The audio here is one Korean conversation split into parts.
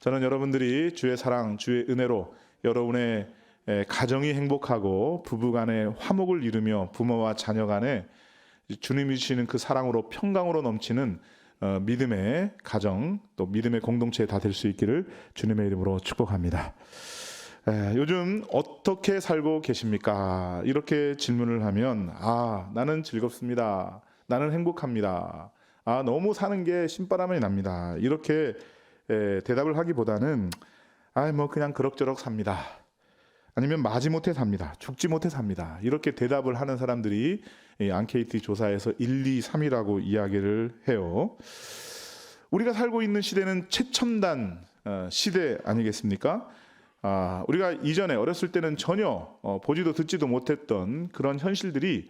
저는 여러분들이 주의 사랑, 주의 은혜로 여러분의 가정이 행복하고 부부간의 화목을 이루며 부모와 자녀 간에 주님이 주시는 그 사랑으로 평강으로 넘치는 믿음의 가정, 또 믿음의 공동체 다 될 수 있기를 주님의 이름으로 축복합니다. 요즘 어떻게 살고 계십니까? 이렇게 질문을 하면 나는 즐겁습니다. 나는 행복합니다. 너무 사는 게 신바람이 납니다. 이렇게 대답을 하기보다는 뭐 그냥 그럭저럭 삽니다. 아니면 마지못해 삽니다. 죽지 못해 삽니다. 이렇게 대답을 하는 사람들이 앙케이티 조사에서 1, 2, 3이라고 이야기를 해요. 우리가 살고 있는 시대는 최첨단 시대 아니겠습니까? 우리가 이전에 어렸을 때는 전혀 보지도 듣지도 못했던 그런 현실들이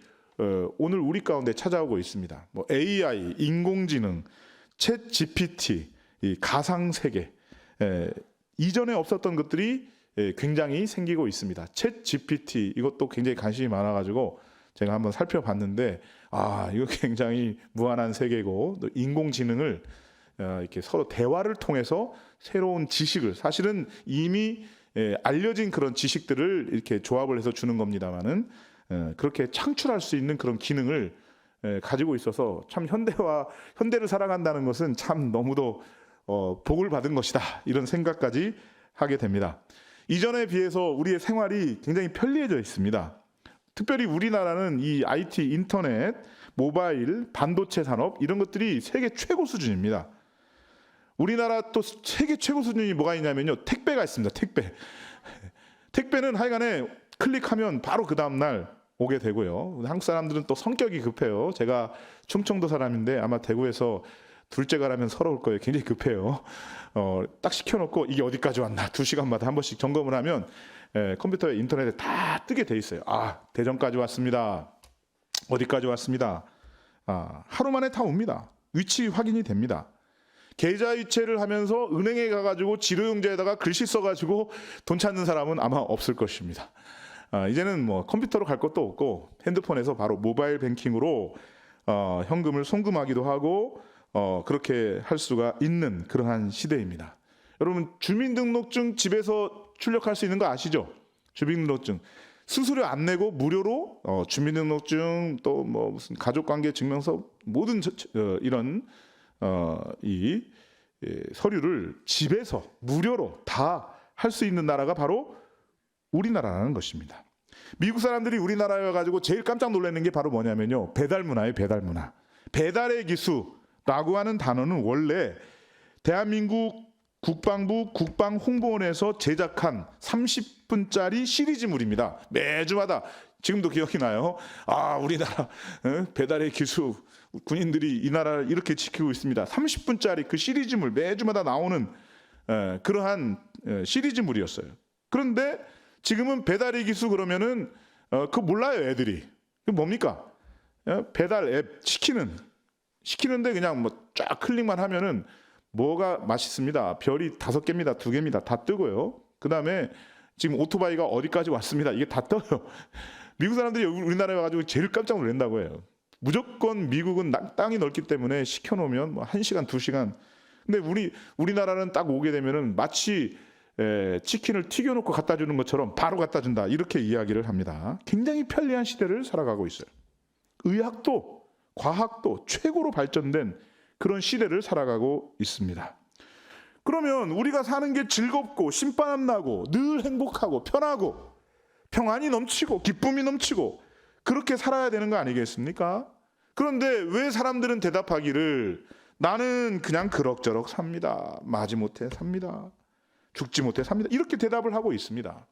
오늘 우리 가운데 찾아오고 있습니다. 뭐 AI, 인공지능, 챗 GPT, 이 가상세계, 이전에 없었던 것들이 굉장히 생기고 있습니다. 챗 GPT 이것도 굉장히 관심이 많아가지고 제가 한번 살펴봤는데 이거 굉장히 무한한 세계고, 또 인공지능을 이렇게 서로 대화를 통해서 새로운 지식을, 사실은 이미 알려진 그런 지식들을 이렇게 조합을 해서 주는 겁니다만은 그렇게 창출할 수 있는 그런 기능을 가지고 있어서 참 현대를 살아간다는 것은 참 너무도 복을 받은 것이다, 이런 생각까지 하게 됩니다. 이전에 비해서 우리의 생활이 굉장히 편리해져 있습니다. 특별히 우리나라는 이 IT, 인터넷, 모바일, 반도체 산업 이런 것들이 세계 최고 수준입니다. 우리나라 또 세계 최고 수준이 뭐가 있냐면요, 택배가 있습니다. 택배는 하여간에 클릭하면 바로 그 다음날 오게 되고요. 한국 사람들은 또 성격이 급해요. 제가 충청도 사람인데 아마 대구에서 둘째 가라면 서러울 거예요. 굉장히 급해요. 딱 시켜놓고 이게 어디까지 왔나 2시간마다 한 번씩 점검을 하면 컴퓨터에 인터넷에 다 뜨게 돼 있어요. 대전까지 왔습니다. 어디까지 왔습니다. 하루 만에 다 옵니다. 위치 확인이 됩니다. 계좌이체를 하면서 은행에 가가지고 지도용지에다가 글씨 써가지고 돈 찾는 사람은 아마 없을 것입니다. 이제는 뭐 컴퓨터로 갈 것도 없고 핸드폰에서 바로 모바일 뱅킹으로 현금을 송금하기도 하고 그렇게 할 수가 있는 그러한 시대입니다. 여러분, 주민등록증 집에서 출력할 수 있는 거 아시죠? 주민등록증 수수료 안 내고 무료로 주민등록증, 또 뭐 무슨 가족관계 증명서, 모든 이런 이 서류를 집에서 무료로 다 할 수 있는 나라가 바로 우리나라라는 것입니다. 미국 사람들이 우리나라에 와가지고 제일 깜짝 놀라는 게 바로 뭐냐면요, 배달 문화예요. 배달 문화. 배달의 기수라고 하는 단어는 원래 대한민국 국방부 국방홍보원에서 제작한 30분짜리 시리즈물입니다. 매주마다, 지금도 기억이 나요. 우리나라 배달의 기수 군인들이 이 나라를 이렇게 지키고 있습니다. 30분짜리 그 시리즈물, 매주마다 나오는 그러한 시리즈물이었어요. 그런데 지금은 배달의 기수 그러면은 그거 몰라요, 애들이. 그 뭡니까? 배달 앱 시키는데 그냥 뭐 쫙 클릭만 하면은 뭐가 맛있습니다. 별이 5개입니다. 2개입니다. 다 뜨고요. 그 다음에 지금 오토바이가 어디까지 왔습니다. 이게 다 떠요. 미국 사람들이 우리나라에 와가지고 제일 깜짝 놀란다고 해요. 무조건 미국은 땅이 넓기 때문에 시켜놓으면 뭐 1시간, 2시간. 근데 우리나라는 딱 오게 되면은 마치 치킨을 튀겨놓고 갖다 주는 것처럼 바로 갖다 준다, 이렇게 이야기를 합니다. 굉장히 편리한 시대를 살아가고 있어요. 의학도 과학도 최고로 발전된 그런 시대를 살아가고 있습니다. 그러면 우리가 사는 게 즐겁고 신바람 나고 늘 행복하고 편하고 평안이 넘치고 기쁨이 넘치고 그렇게 살아야 되는 거 아니겠습니까? 그런데 왜 사람들은 대답하기를 나는 그냥 그럭저럭 삽니다. 마지못해 삽니다. 죽지 못해 삽니다. 이렇게 대답을 하고 있습니다.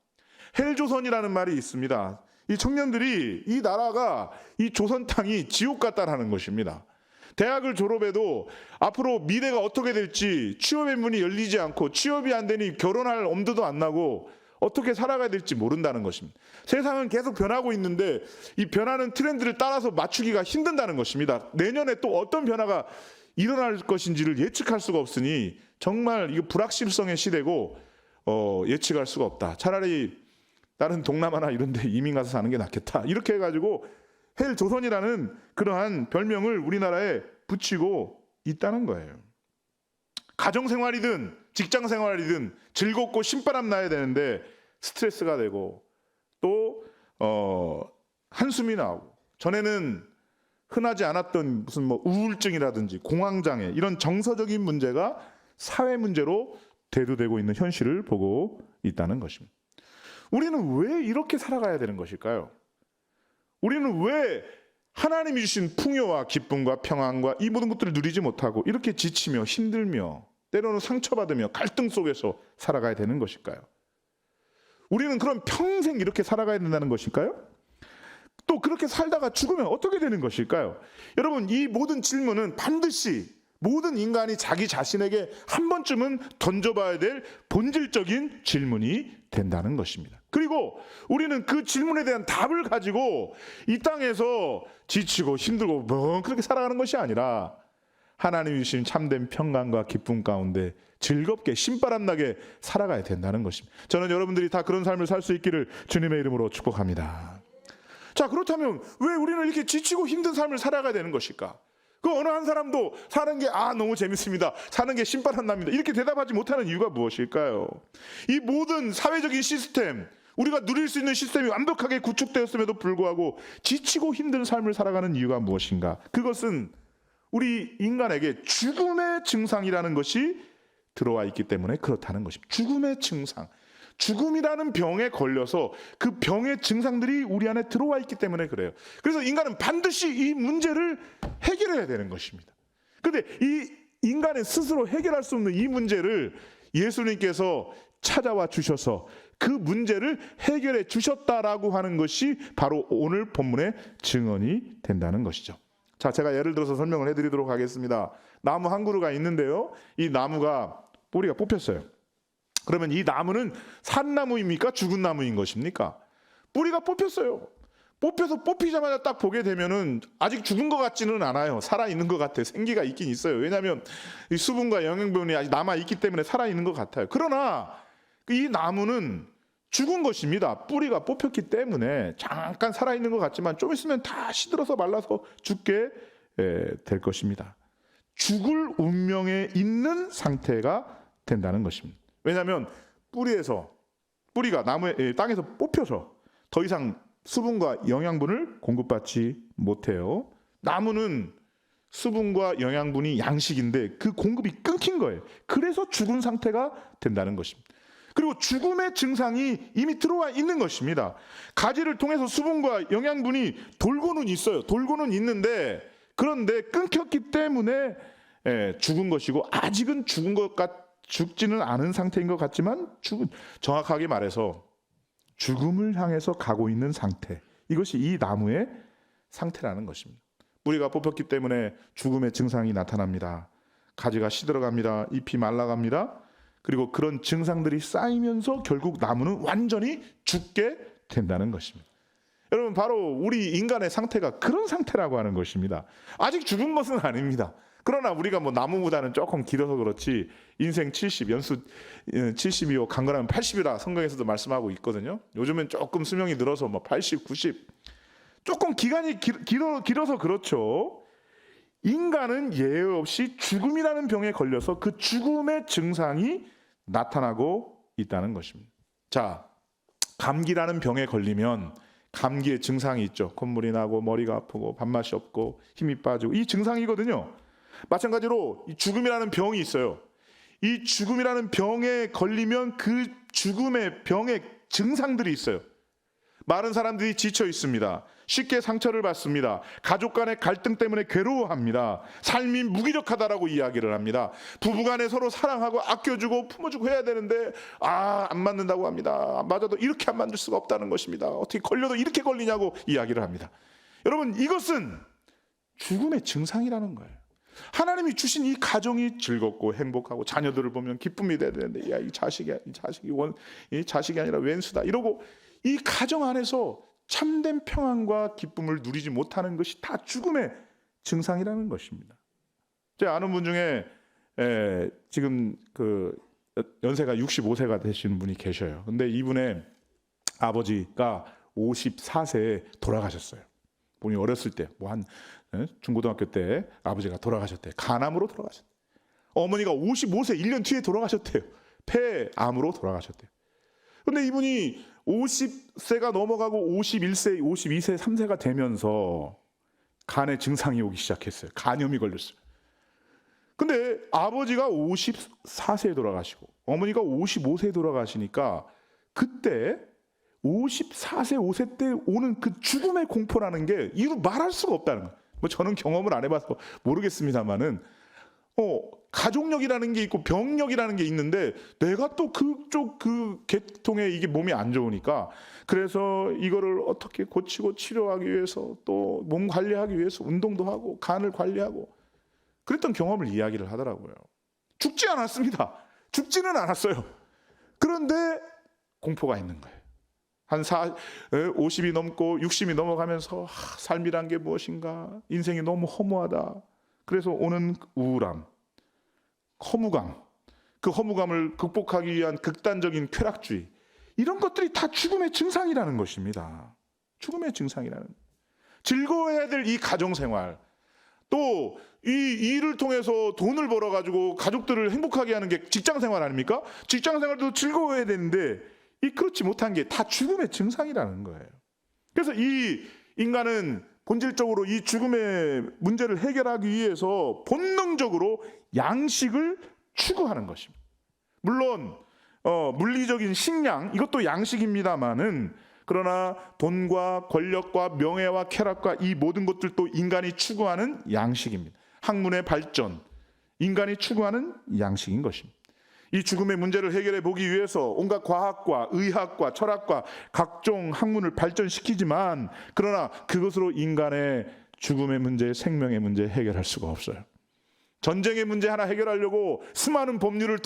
헬조선이라는 말이 있습니다. 이 청년들이 이 나라가, 이 조선 땅이 지옥 같다라는 것입니다. 대학을 졸업해도 앞으로 미래가 어떻게 될지, 취업의 문이 열리지 않고 취업이 안 되니 결혼할 엄두도 안 나고 어떻게 살아가야 될지 모른다는 것입니다. 세상은 계속 변하고 있는데 이 변하는 트렌드를 따라서 맞추기가 힘든다는 것입니다. 내년에 또 어떤 변화가 일어날 것인지를 예측할 수가 없으니 정말 이거 불확실성의 시대고 예측할 수가 없다. 차라리 다른 동남아나 이런 데 이민 가서 사는 게 낫겠다. 이렇게 해가지고 헬조선이라는 그러한 별명을 우리나라에 붙이고 있다는 거예요. 가정생활이든 직장 생활이든 즐겁고 신바람 나야 되는데 스트레스가 되고 또 한숨이 나오고, 전에는 흔하지 않았던 무슨 뭐 우울증이라든지 공황장애, 이런 정서적인 문제가 사회 문제로 대두되고 있는 현실을 보고 있다는 것입니다. 우리는 왜 이렇게 살아가야 되는 것일까요? 우리는 왜 하나님이 주신 풍요와 기쁨과 평안과 이 모든 것들을 누리지 못하고 이렇게 지치며 힘들며 때로는 상처받으며 갈등 속에서 살아가야 되는 것일까요? 우리는 그럼 평생 이렇게 살아가야 된다는 것일까요? 또 그렇게 살다가 죽으면 어떻게 되는 것일까요? 여러분, 이 모든 질문은 반드시 모든 인간이 자기 자신에게 한 번쯤은 던져봐야 될 본질적인 질문이 된다는 것입니다. 그리고 우리는 그 질문에 대한 답을 가지고 이 땅에서 지치고 힘들고 그렇게 살아가는 것이 아니라 하나님이 주신 참된 평강과 기쁨 가운데 즐겁게 신바람나게 살아가야 된다는 것입니다. 저는 여러분들이 다 그런 삶을 살 수 있기를 주님의 이름으로 축복합니다. 자, 그렇다면 왜 우리는 이렇게 지치고 힘든 삶을 살아가야 되는 것일까? 그 어느 한 사람도 사는 게 너무 재밌습니다, 사는 게 신바람 납니다, 이렇게 대답하지 못하는 이유가 무엇일까요? 이 모든 사회적인 시스템, 우리가 누릴 수 있는 시스템이 완벽하게 구축되었음에도 불구하고 지치고 힘든 삶을 살아가는 이유가 무엇인가? 그것은 우리 인간에게 죽음의 증상이라는 것이 들어와 있기 때문에 그렇다는 것입니다. 죽음의 증상, 죽음이라는 병에 걸려서 그 병의 증상들이 우리 안에 들어와 있기 때문에 그래요. 그래서 인간은 반드시 이 문제를 해결해야 되는 것입니다. 그런데 이 인간이 스스로 해결할 수 없는 이 문제를 예수님께서 찾아와 주셔서 그 문제를 해결해 주셨다라고 하는 것이 바로 오늘 본문의 증언이 된다는 것이죠. 자, 제가 예를 들어서 설명을 해드리도록 하겠습니다. 나무 한 그루가 있는데요, 이 나무가 뿌리가 뽑혔어요. 그러면 이 나무는 산 나무입니까? 죽은 나무인 것입니까? 뿌리가 뽑혔어요. 뽑히자마자 딱 보게 되면은 아직 죽은 것 같지는 않아요. 살아있는 것 같아요. 생기가 있긴 있어요. 왜냐하면 이 수분과 영양분이 아직 남아있기 때문에 살아있는 것 같아요. 그러나 이 나무는 죽은 것입니다. 뿌리가 뽑혔기 때문에 잠깐 살아있는 것 같지만 좀 있으면 다 시들어서 말라서 죽게 될 것입니다. 죽을 운명에 있는 상태가 된다는 것입니다. 왜냐하면 뿌리가 땅에서 뽑혀서 더 이상 수분과 영양분을 공급받지 못해요. 나무는 수분과 영양분이 양식인데 그 공급이 끊긴 거예요. 그래서 죽은 상태가 된다는 것입니다. 그리고 죽음의 증상이 이미 들어와 있는 것입니다. 가지를 통해서 수분과 영양분이 돌고는 있어요. 돌고는 있는데, 그런데 끊겼기 때문에 죽은 것이고, 아직은 죽지는 않은 상태인 것 같지만 정확하게 말해서 죽음을 향해서 가고 있는 상태, 이것이 이 나무의 상태라는 것입니다. 뿌리가 뽑혔기 때문에 죽음의 증상이 나타납니다. 가지가 시들어갑니다. 잎이 말라갑니다. 그리고 그런 증상들이 쌓이면서 결국 나무는 완전히 죽게 된다는 것입니다. 여러분, 바로 우리 인간의 상태가 그런 상태라고 하는 것입니다. 아직 죽은 것은 아닙니다. 그러나 우리가 나무보다는 조금 길어서 그렇지 인생 70, 연수 70이요 강건하면 80이라 성경에서도 말씀하고 있거든요. 요즘엔 조금 수명이 늘어서 80, 90, 조금 기간이 길어서 그렇죠. 인간은 예외 없이 죽음이라는 병에 걸려서 그 죽음의 증상이 나타나고 있다는 것입니다. 자, 감기라는 병에 걸리면 감기의 증상이 있죠. 콧물이 나고 머리가 아프고 밥맛이 없고 힘이 빠지고, 이 증상이거든요. 마찬가지로 이 죽음이라는 병이 있어요. 이 죽음이라는 병에 걸리면 그 죽음의 병의 증상들이 있어요. 많은 사람들이 지쳐 있습니다. 쉽게 상처를 받습니다. 가족 간의 갈등 때문에 괴로워합니다. 삶이 무기력하다라고 이야기를 합니다. 부부 간에 서로 사랑하고 아껴주고 품어주고 해야 되는데 안 맞는다고 합니다. 맞아도 이렇게 안 만들 수가 없다는 것입니다. 어떻게 걸려도 이렇게 걸리냐고 이야기를 합니다. 여러분, 이것은 죽음의 증상이라는 거예요. 하나님이 주신 이 가정이 즐겁고 행복하고 자녀들을 보면 기쁨이 돼야 되는데, 이 자식이 아니라 왼수다 이러고 이 가정 안에서 참된 평안과 기쁨을 누리지 못하는 것이 다 죽음의 증상이라는 것입니다. 제가 아는 분 중에 지금 그 연세가 65세가 되시는 분이 계셔요. 근데 이분의 아버지가 54세에 돌아가셨어요. 본인이 어렸을 때 한 중고등학교 때 아버지가 돌아가셨대. 간암으로 돌아가셨대. 어머니가 55세 1년 뒤에 돌아가셨대요. 폐암으로 돌아가셨대요. 근데 이분이 50세가 넘어가고 51세, 52세, 3세가 되면서 간에 증상이 오기 시작했어요. 간염이 걸렸어요. 근데 아버지가 54세에 돌아가시고 어머니가 55세에 돌아가시니까 그때 54세, 5세 때 오는 그 죽음의 공포라는 게 이루 말할 수가 없다는 거예요. 뭐 저는 경험을 안 해봐서 모르겠습니다만은 가족력이라는 게 있고 병력이라는 게 있는데 내가 또 그쪽 그 계통에 이게 몸이 안 좋으니까 그래서 이거를 어떻게 고치고 치료하기 위해서 또 몸 관리하기 위해서 운동도 하고 간을 관리하고 그랬던 경험을 이야기를 하더라고요. 죽지 않았습니다. 죽지는 않았어요. 그런데 공포가 있는 거예요. 한 50이 넘고 60이 넘어가면서 삶이란 게 무엇인가, 인생이 너무 허무하다. 그래서 오는 우울함, 허무감, 그 허무감을 극복하기 위한 극단적인 쾌락주의, 이런 것들이 다 죽음의 증상이라는 것입니다. 죽음의 증상이라는. 즐거워해야 될 이 가정생활, 또 이 일을 통해서 돈을 벌어가지고 가족들을 행복하게 하는 게 직장생활 아닙니까? 직장생활도 즐거워해야 되는데 그렇지 못한 게 다 죽음의 증상이라는 거예요. 그래서 이 인간은 본질적으로 이 죽음의 문제를 해결하기 위해서 본능적으로 양식을 추구하는 것입니다. 물론 물리적인 식량, 이것도 양식입니다마는 그러나 돈과 권력과 명예와 쾌락과 이 모든 것들도 인간이 추구하는 양식입니다. 학문의 발전, 인간이 추구하는 양식인 것입니다. 이 죽음의 문제를 해결해 보기 위해서 온갖 과학과 의학과 철학과 각종 학문을 발전시키지만 그러나 그것으로 인간의 죽음의 문제, 생명의 문제 해결할 수가 없어요. 전쟁의 문제 하나 해결하려고 수많은 법률을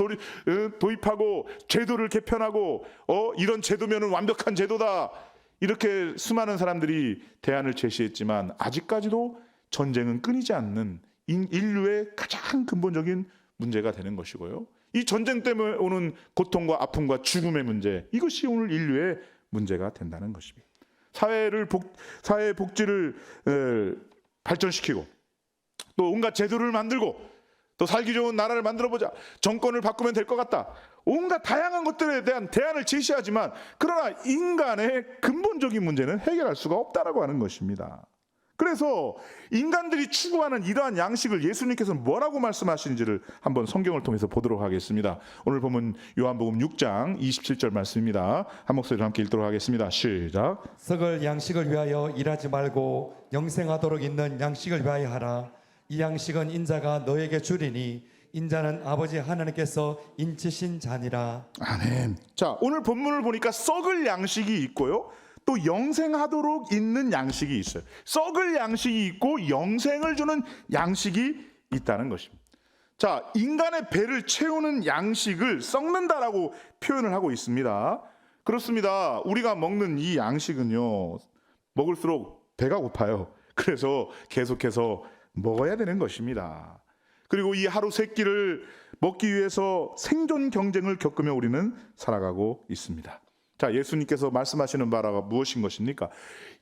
도입하고 제도를 개편하고 이런 제도면은 완벽한 제도다, 이렇게 수많은 사람들이 대안을 제시했지만 아직까지도 전쟁은 끊이지 않는 인류의 가장 근본적인 문제가 되는 것이고요. 이 전쟁 때문에 오는 고통과 아픔과 죽음의 문제, 이것이 오늘 인류의 문제가 된다는 것입니다. 사회 복지를 발전시키고 또 온갖 제도를 만들고 또 살기 좋은 나라를 만들어보자, 정권을 바꾸면 될 것 같다, 온갖 다양한 것들에 대한 대안을 제시하지만 그러나 인간의 근본적인 문제는 해결할 수가 없다라고 하는 것입니다. 그래서 인간들이 추구하는 이러한 양식을 예수님께서 뭐라고 말씀하시는지를 한번 성경을 통해서 보도록 하겠습니다. 오늘 보면 요한복음 6장 27절 말씀입니다. 한 목소리로 함께 읽도록 하겠습니다. 시작. 썩을 양식을 위하여 일하지 말고 영생하도록 있는 양식을 위하여 하라. 이 양식은 인자가 너에게 주리니 인자는 아버지 하나님께서 인치신 자니라. 아멘. 자, 오늘 본문을 보니까 썩을 양식이 있고요, 또 영생하도록 있는 양식이 있어요. 썩을 양식이 있고 영생을 주는 양식이 있다는 것입니다. 자, 인간의 배를 채우는 양식을 썩는다라고 표현을 하고 있습니다. 그렇습니다. 우리가 먹는 이 양식은요, 먹을수록 배가 고파요. 그래서 계속해서 먹어야 되는 것입니다. 그리고 이 하루 세 끼를 먹기 위해서 생존 경쟁을 겪으며 우리는 살아가고 있습니다. 자, 예수님께서 말씀하시는 바가 무엇인 것입니까?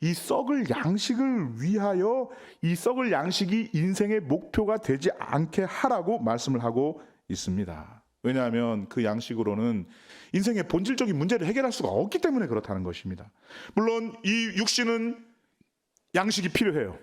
이 썩을 양식을 위하여 이 썩을 양식이 인생의 목표가 되지 않게 하라고 말씀을 하고 있습니다. 왜냐하면 그 양식으로는 인생의 본질적인 문제를 해결할 수가 없기 때문에 그렇다는 것입니다. 물론 이 육신은 양식이 필요해요.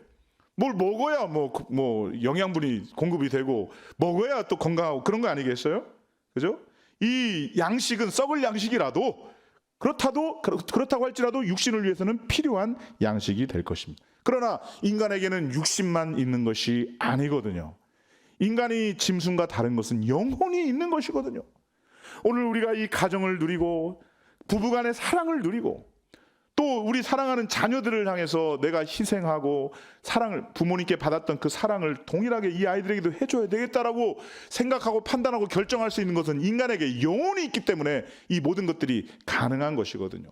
뭘 먹어야 뭐 영양분이 공급이 되고 먹어야 또 건강하고 그런 거 아니겠어요? 그죠? 이 양식은 썩을 양식이라도 그렇다고 할지라도 육신을 위해서는 필요한 양식이 될 것입니다. 그러나 인간에게는 육신만 있는 것이 아니거든요. 인간이 짐승과 다른 것은 영혼이 있는 것이거든요. 오늘 우리가 이 가정을 누리고 부부간의 사랑을 누리고 또 우리 사랑하는 자녀들을 향해서 내가 희생하고 사랑을, 부모님께 받았던 그 사랑을 동일하게 이 아이들에게도 해줘야 되겠다라고 생각하고 판단하고 결정할 수 있는 것은 인간에게 영혼이 있기 때문에 이 모든 것들이 가능한 것이거든요.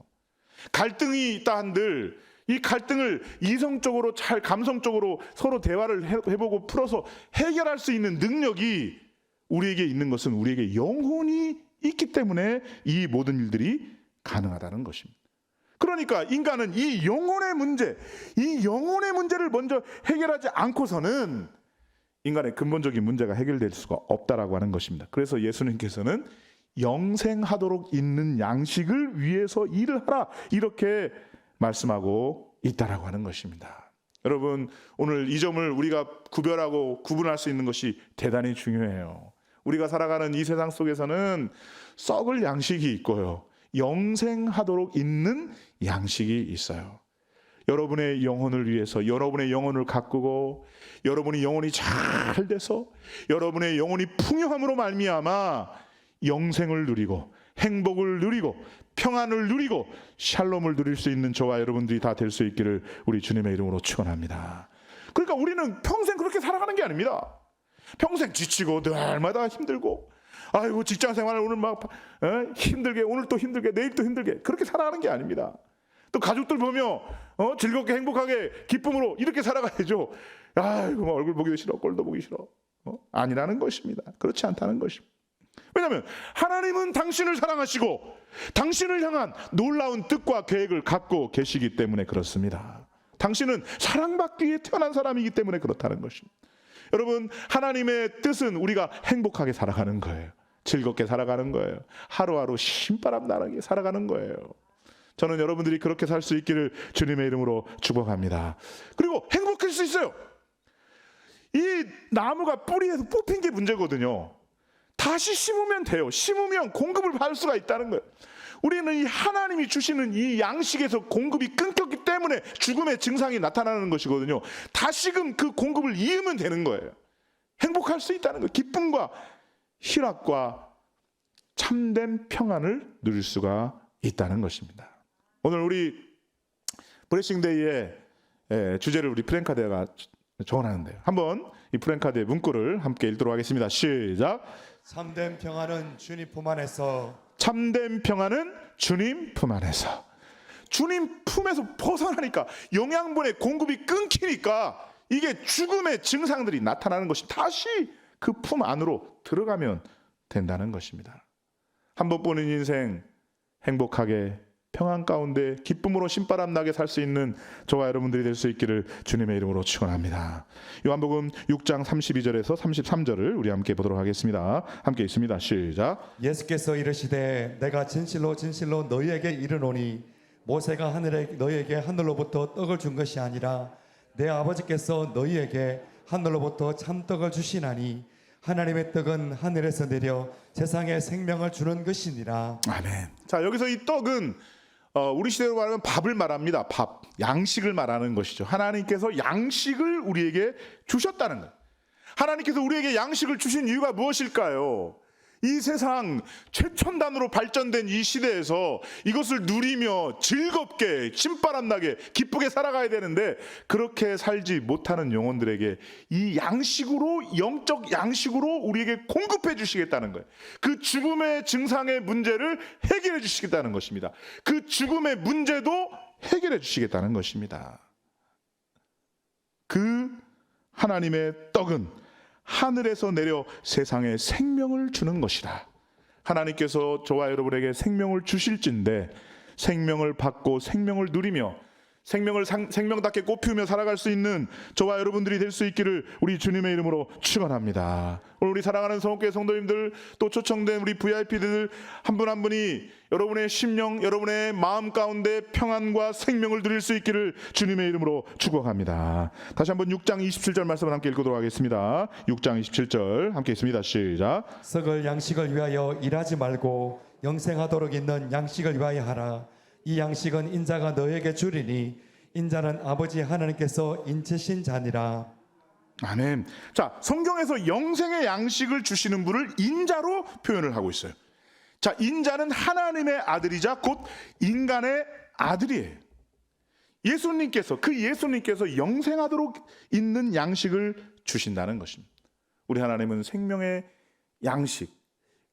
갈등이 있다 한들 이 갈등을 이성적으로 잘 감성적으로 서로 대화를 해보고 풀어서 해결할 수 있는 능력이 우리에게 있는 것은 우리에게 영혼이 있기 때문에 이 모든 일들이 가능하다는 것입니다. 그러니까 인간은 이 영혼의 문제를 먼저 해결하지 않고서는 인간의 근본적인 문제가 해결될 수가 없다라고 하는 것입니다. 그래서 예수님께서는 영생하도록 있는 양식을 위해서 일을 하라, 이렇게 말씀하고 있다라고 하는 것입니다. 여러분, 오늘 이 점을 우리가 구별하고 구분할 수 있는 것이 대단히 중요해요. 우리가 살아가는 이 세상 속에서는 썩을 양식이 있고요, 영생하도록 있는 양식이 있어요. 여러분의 영혼을 위해서, 여러분의 영혼을 가꾸고 여러분이 영혼이 잘 돼서 여러분의 영혼이 풍요함으로 말미암아 영생을 누리고 행복을 누리고 평안을 누리고 샬롬을 누릴 수 있는 저와 여러분들이 다 될 수 있기를 우리 주님의 이름으로 축원합니다. 그러니까 우리는 평생 그렇게 살아가는 게 아닙니다. 평생 지치고 날마다 힘들고, 아이고 직장 생활을 오늘 막 힘들게, 오늘 또 힘들게, 내일 또 힘들게, 그렇게 살아가는 게 아닙니다. 또 가족들 보며 즐겁게 행복하게 기쁨으로 이렇게 살아가야죠. 아이고 뭐 얼굴 보기도 싫어, 꼴도 보기 싫어. 아니라는 것입니다. 그렇지 않다는 것입니다. 왜냐하면 하나님은 당신을 사랑하시고 당신을 향한 놀라운 뜻과 계획을 갖고 계시기 때문에 그렇습니다. 당신은 사랑받기 위해 태어난 사람이기 때문에 그렇다는 것입니다. 여러분, 하나님의 뜻은 우리가 행복하게 살아가는 거예요. 즐겁게 살아가는 거예요. 하루하루 신바람 나게 살아가는 거예요. 저는 여러분들이 그렇게 살 수 있기를 주님의 이름으로 축복합니다. 그리고 행복할 수 있어요. 이 나무가 뿌리에서 뽑힌 게 문제거든요. 다시 심으면 돼요. 심으면 공급을 받을 수가 있다는 거예요. 우리는 이 하나님이 주시는 이 양식에서 공급이 끊겼기 때문에 죽음의 증상이 나타나는 것이거든요. 다시금 그 공급을 이으면 되는 거예요. 행복할 수 있다는 거예요. 기쁨과 희락과 참된 평안을 누릴 수가 있다는 것입니다. 오늘 우리 브레싱데이의 주제를 우리 프랭카드가 정원하는데요. 한번 이 프랭카드의 문구를 함께 읽도록 하겠습니다. 시작. 참된 평안은 주님 품 안에서. 참된 평안은 주님 품 안에서. 주님 품에서 벗어나니까, 영양분의 공급이 끊기니까 이게 죽음의 증상들이 나타나는 것이 다시 그 품 안으로 들어가면 된다는 것입니다. 한 번 보는 인생 행복하게 평안 가운데 기쁨으로 신바람 나게 살 수 있는 저와 여러분들이 될 수 있기를 주님의 이름으로 축원합니다. 요한복음 6장 32절에서 33절을 우리 함께 보도록 하겠습니다. 함께 있습니다. 시작. 예수께서 이르시되 내가 진실로 진실로 너희에게 이르노니 모세가 너희에게 하늘로부터 떡을 준 것이 아니라 내 아버지께서 너희에게 하늘로부터 참떡을 주시나니 하나님의 떡은 하늘에서 내려 세상에 생명을 주는 것이니라. 아멘. 자, 여기서 이 떡은 우리 시대로 말하면 밥을 말합니다. 밥, 양식을 말하는 것이죠. 하나님께서 양식을 우리에게 주셨다는 거예요. 하나님께서 우리에게 양식을 주신 이유가 무엇일까요? 이 세상 최첨단으로 발전된 이 시대에서 이것을 누리며 즐겁게 신바람나게 기쁘게 살아가야 되는데 그렇게 살지 못하는 영혼들에게 이 양식으로, 영적 양식으로 우리에게 공급해 주시겠다는 거예요. 그 죽음의 증상의 문제를 해결해 주시겠다는 것입니다. 그 죽음의 문제도 해결해 주시겠다는 것입니다. 그 하나님의 떡은 하늘에서 내려 세상에 생명을 주는 것이다. 하나님께서 저와 여러분에게 생명을 주실진데 생명을 받고 생명을 누리며 생명을 생명답게 꽃피우며 살아갈 수 있는 저와 여러분들이 될 수 있기를 우리 주님의 이름으로 축원합니다. 오늘 우리 사랑하는 성옥교회 성도님들, 또 초청된 우리 VIP들 한 분 한 분이 여러분의 심령, 여러분의 마음 가운데 평안과 생명을 누릴 수 있기를 주님의 이름으로 축복합니다. 다시 한번 6장 27절 말씀을 함께 읽도록 하겠습니다. 6장 27절 함께 있습니다. 시작. 썩을 양식을 위하여 일하지 말고 영생하도록 있는 양식을 위하여 하라. 이 양식은 인자가 너에게 주리니 인자는 아버지 하나님께서 인치신 자니라. 아멘. 자, 성경에서 영생의 양식을 주시는 분을 인자로 표현을 하고 있어요. 자, 인자는 하나님의 아들이자 곧 인간의 아들이에요. 예수님께서 영생하도록 있는 양식을 주신다는 것입니다. 우리 하나님은 생명의 양식,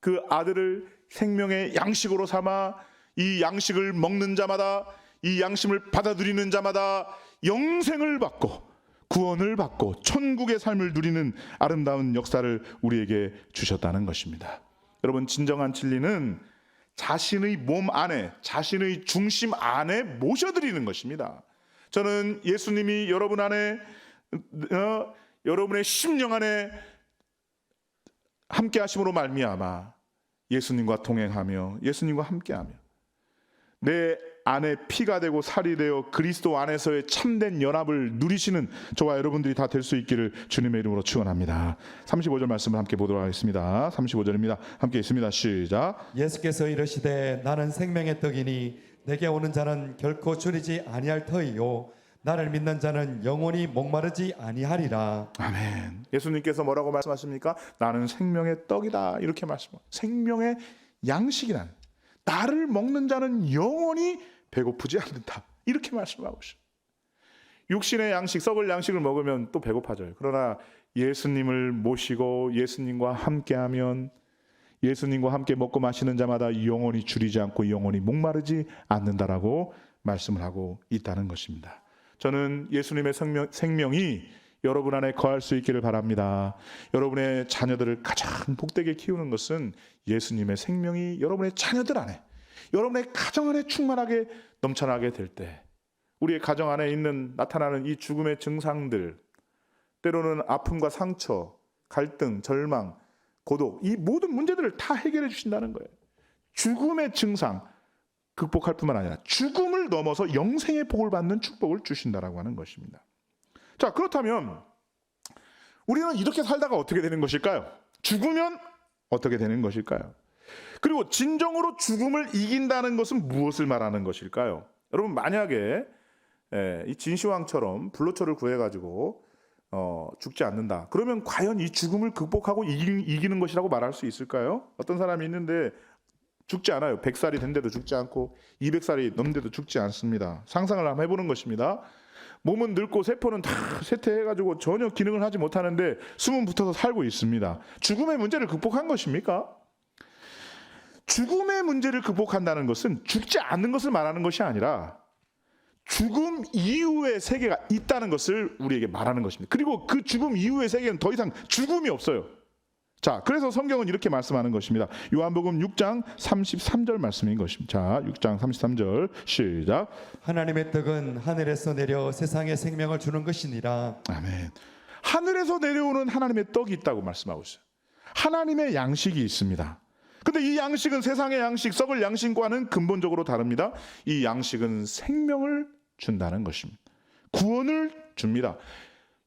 그 아들을 생명의 양식으로 삼아 이 양식을 먹는 자마다, 이 양식을 받아들이는 자마다 영생을 받고 구원을 받고 천국의 삶을 누리는 아름다운 역사를 우리에게 주셨다는 것입니다. 여러분, 진정한 진리는 자신의 몸 안에, 자신의 중심 안에 모셔드리는 것입니다. 저는 예수님이 여러분 안에 여러분의 심령 안에 함께 하심으로 말미암아 예수님과 동행하며 예수님과 함께하며 내 안에 피가 되고 살이 되어 그리스도 안에서의 참된 연합을 누리시는 저와 여러분들이 다 될 수 있기를 주님의 이름으로 축원합니다. 35절 말씀을 함께 보도록 하겠습니다. 35절입니다. 함께 있습니다. 시작. 예수께서 이르시되 나는 생명의 떡이니 내게 오는 자는 결코 줄이지 아니할 터이요 나를 믿는 자는 영원히 목마르지 아니하리라. 아멘. 예수님께서 뭐라고 말씀하십니까? 나는 생명의 떡이다. 이렇게 말씀하십니다. 생명의 양식이란 나를 먹는 자는 영원히 배고프지 않는다. 이렇게 말씀하고 있어요. 육신의 양식, 썩을 양식을 먹으면 또 배고파져요. 그러나 예수님을 모시고 예수님과 함께하면 예수님과 함께 먹고 마시는 자마다 영원히 줄이지 않고 영원히 목마르지 않는다라고 말씀을 하고 있다는 것입니다. 저는 예수님의 생명이 여러분 안에 거할 수 있기를 바랍니다. 여러분의 자녀들을 가장 복되게 키우는 것은 예수님의 생명이 여러분의 자녀들 안에, 여러분의 가정 안에 충만하게 넘쳐나게 될 때, 우리의 가정 안에 나타나는 이 죽음의 증상들, 때로는 아픔과 상처, 갈등, 절망, 고독, 이 모든 문제들을 다 해결해 주신다는 거예요. 죽음의 증상 극복할 뿐만 아니라 죽음을 넘어서 영생의 복을 받는 축복을 주신다라고 하는 것입니다. 자, 그렇다면 우리는 이렇게 살다가 어떻게 되는 것일까요? 죽으면 어떻게 되는 것일까요? 그리고 진정으로 죽음을 이긴다는 것은 무엇을 말하는 것일까요? 여러분, 만약에 이 진시황처럼 불로초를 구해가지고 죽지 않는다. 그러면 과연 이 죽음을 극복하고 이기는 것이라고 말할 수 있을까요? 어떤 사람이 있는데 죽지 않아요. 100살이 된데도 죽지 않고 200살이 넘는데도 죽지 않습니다. 상상을 한번 해보는 것입니다. 몸은 늙고 세포는 다 쇠퇴해가지고 전혀 기능을 하지 못하는데 숨은 붙어서 살고 있습니다. 죽음의 문제를 극복한 것입니까? 죽음의 문제를 극복한다는 것은 죽지 않는 것을 말하는 것이 아니라 죽음 이후의 세계가 있다는 것을 우리에게 말하는 것입니다. 그리고 그 죽음 이후의 세계는 더 이상 죽음이 없어요. 자, 그래서 성경은 이렇게 말씀하는 것입니다. 요한복음 6장 33절 말씀인 것입니다. 자, 6장 33절 시작. 하나님의 떡은 하늘에서 내려 세상에 생명을 주는 것이니라. 아멘. 하늘에서 내려오는 하나님의 떡이 있다고 말씀하고 있어요. 하나님의 양식이 있습니다. 근데 이 양식은 세상의 양식, 썩을 양식과는 근본적으로 다릅니다. 이 양식은 생명을 준다는 것입니다. 구원을 줍니다.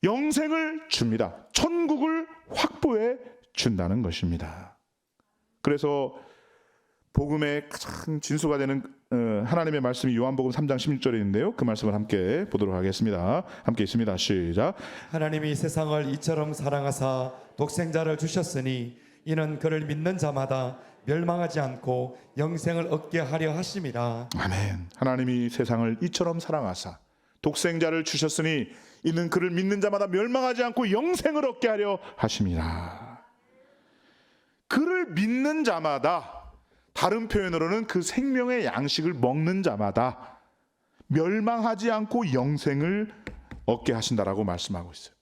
영생을 줍니다. 천국을 확보해 준다는 것입니다. 그래서 복음의 가장 진수가 되는 하나님의 말씀이 요한복음 3장 16절에 있는데요. 그 말씀을 함께 보도록 하겠습니다. 함께 있습니다. 시작. 하나님이 세상을 이처럼 사랑하사 독생자를 주셨으니 이는 그를 믿는 자마다 멸망하지 않고 영생을 얻게 하려 하심이라. 아멘. 하나님이 세상을 이처럼 사랑하사 독생자를 주셨으니 이는 그를 믿는 자마다 멸망하지 않고 영생을 얻게 하려 하심이라. 그를 믿는 자마다, 다른 표현으로는 그 생명의 양식을 먹는 자마다 멸망하지 않고 영생을 얻게 하신다라고 말씀하고 있어요.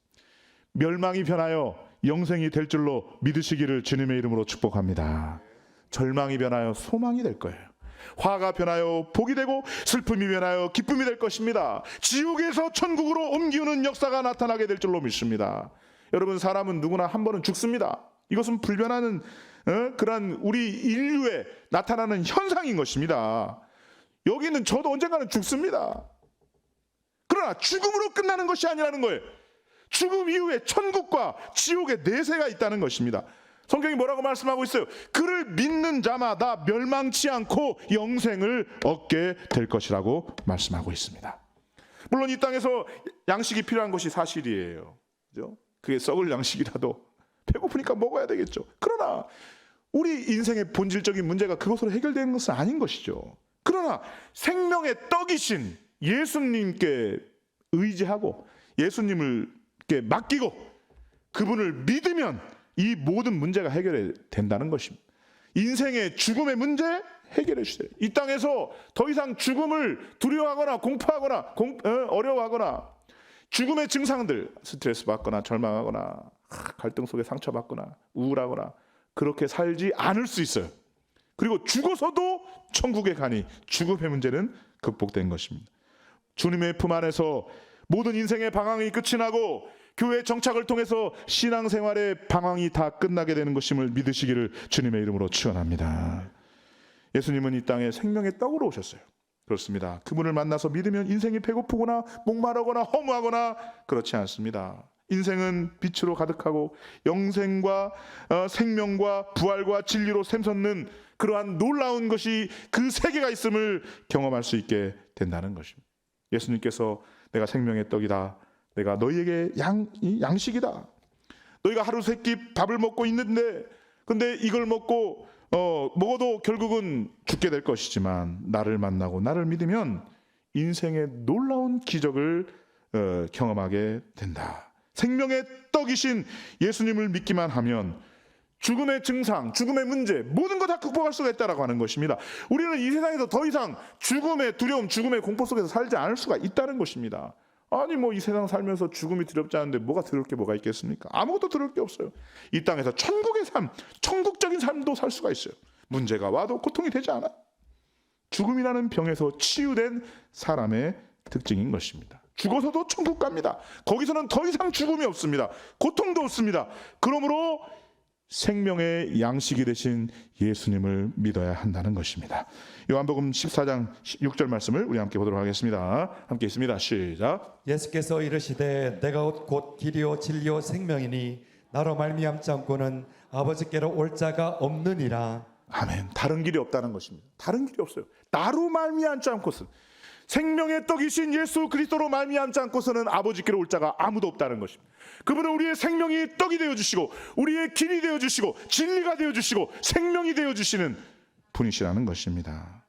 멸망이 변하여 영생이 될 줄로 믿으시기를 주님의 이름으로 축복합니다. 절망이 변하여 소망이 될 거예요. 화가 변하여 복이 되고 슬픔이 변하여 기쁨이 될 것입니다. 지옥에서 천국으로 옮기는 역사가 나타나게 될 줄로 믿습니다. 여러분, 사람은 누구나 한 번은 죽습니다. 이것은 불변하는 그러한 우리 인류에 나타나는 현상인 것입니다. 여기는 저도 언젠가는 죽습니다. 그러나 죽음으로 끝나는 것이 아니라는 거예요. 죽음 이후에 천국과 지옥의 내세가 있다는 것입니다. 성경이 뭐라고 말씀하고 있어요? 그를 믿는 자마다 멸망치 않고 영생을 얻게 될 것이라고 말씀하고 있습니다. 물론 이 땅에서 양식이 필요한 것이 사실이에요. 그죠? 그게 썩을 양식이라도 배고프니까 먹어야 되겠죠. 그러나 우리 인생의 본질적인 문제가 그것으로 해결되는 것은 아닌 것이죠. 그러나 생명의 떡이신 예수님께 의지하고 예수님을 맡기고 그분을 믿으면 이 모든 문제가 해결이 된다는 것입니다. 인생의 죽음의 문제 해결해 주세요. 이 땅에서 더 이상 죽음을 두려워하거나 공포하거나 어려워하거나 죽음의 증상들, 스트레스 받거나 절망하거나 갈등 속에 상처받거나 우울하거나 그렇게 살지 않을 수 있어요. 그리고 죽어서도 천국에 가니 죽음의 문제는 극복된 것입니다. 주님의 품 안에서 모든 인생의 방황이 끝이 나고 교회 정착을 통해서 신앙생활의 방황이 다 끝나게 되는 것임을 믿으시기를 주님의 이름으로 축원합니다. 예수님은 이 땅에 생명의 떡으로 오셨어요. 그렇습니다. 그분을 만나서 믿으면 인생이 배고프거나 목마르거나 허무하거나 그렇지 않습니다. 인생은 빛으로 가득하고 영생과 생명과 부활과 진리로 샘솟는 그러한 놀라운 것이 그 세계가 있음을 경험할 수 있게 된다는 것입니다. 예수님께서 내가 생명의 떡이다, 내가 너희에게 양식이다, 너희가 하루 세 끼 밥을 먹고 있는데 근데 이걸 먹어도 결국은 죽게 될 것이지만 나를 만나고 나를 믿으면 인생의 놀라운 기적을 경험하게 된다. 생명의 떡이신 예수님을 믿기만 하면 죽음의 증상, 죽음의 문제 모든 거 다 극복할 수가 있다라고 하는 것입니다. 우리는 이 세상에서 더 이상 죽음의 두려움, 죽음의 공포 속에서 살지 않을 수가 있다는 것입니다. 아니 이 세상 살면서 죽음이 두렵지 않은데 뭐가 두려울 게 뭐가 있겠습니까? 아무것도 두려울 게 없어요. 이 땅에서 천국의 삶, 천국적인 삶도 살 수가 있어요. 문제가 와도 고통이 되지 않아요. 죽음이라는 병에서 치유된 사람의 특징인 것입니다. 죽어서도 천국 갑니다. 거기서는 더 이상 죽음이 없습니다. 고통도 없습니다. 그러므로 생명의 양식이 되신 예수님을 믿어야 한다는 것입니다. 요한복음 14장 6절 말씀을 우리 함께 보도록 하겠습니다. 함께 있습니다. 시작. 예수께서 이르시되 내가 곧 길이요 진리요 생명이니 나로 말미암지 않고는 아버지께로 올 자가 없느니라. 아멘. 다른 길이 없다는 것입니다. 다른 길이 없어요. 나로 말미암지 않고는, 생명의 떡이신 예수 그리스도로 말미암지 않고서는 아버지께로 올 자가 아무도 없다는 것입니다. 그분은 우리의 생명이 떡이 되어주시고 우리의 길이 되어주시고 진리가 되어주시고 생명이 되어주시는 분이시라는 것입니다.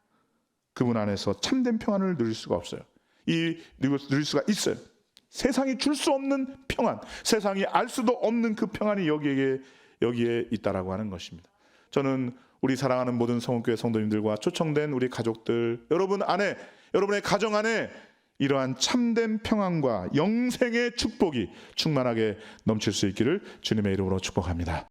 그분 안에서 참된 평안을 누릴 수가 없어요. 누릴 수가 있어요. 세상이 줄 수 없는 평안, 세상이 알 수도 없는 그 평안이 여기에 있다라고 하는 것입니다. 저는 우리 사랑하는 모든 성원교회 성도님들과 초청된 우리 가족들, 여러분의 가정 안에 이러한 참된 평안과 영생의 축복이 충만하게 넘칠 수 있기를 주님의 이름으로 축복합니다.